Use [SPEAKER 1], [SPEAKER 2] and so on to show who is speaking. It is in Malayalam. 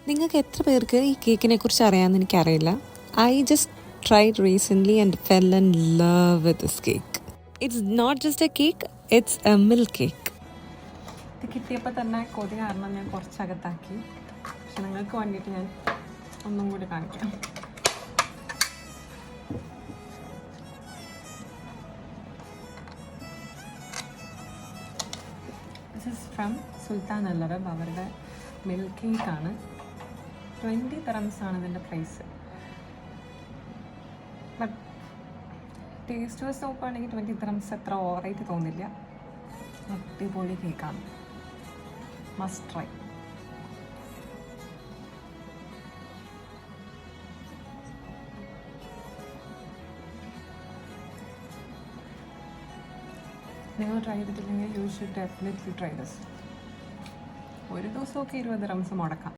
[SPEAKER 1] നിങ്ങൾക്ക് എത്ര പേർക്ക് ഈ കേക്കിനെ കുറിച്ച് അറിയാമെന്ന് എനിക്കറിയില്ല. I just tried recently and fell in love with this cake. It's not just a cake, it's a milk cake. ഇത് കിട്ടിയപ്പോൾ തന്നെ കൊതി കാരണം ഞാൻ കുറച്ചകത്താക്കി. പക്ഷെ നിങ്ങൾക്ക് വേണ്ടിയിട്ട് ഞാൻ ഒന്നും കൂടി കാണിക്കാം. This is from Sultan Al Arab. അവരുടെ മിൽക്ക് കേക്കാണ്. 20 dirhams ആണ് ഇതിൻ്റെ പ്രൈസ്. ബട്ട് ടേസ്റ്റ് വൈസ് നോക്കുകയാണെങ്കിൽ 20 dirhams അത്ര ഓവറായിട്ട് തോന്നില്ല. അടിപൊളി കേക്കാണ്, മസ്റ്റ് ട്രൈ. നിങ്ങൾ ട്രൈ ചെയ്തിട്ടില്ലെങ്കിൽ you should definitely try this. ഒരു ദിവസമൊക്കെ 20 dirhams മുടക്കാം.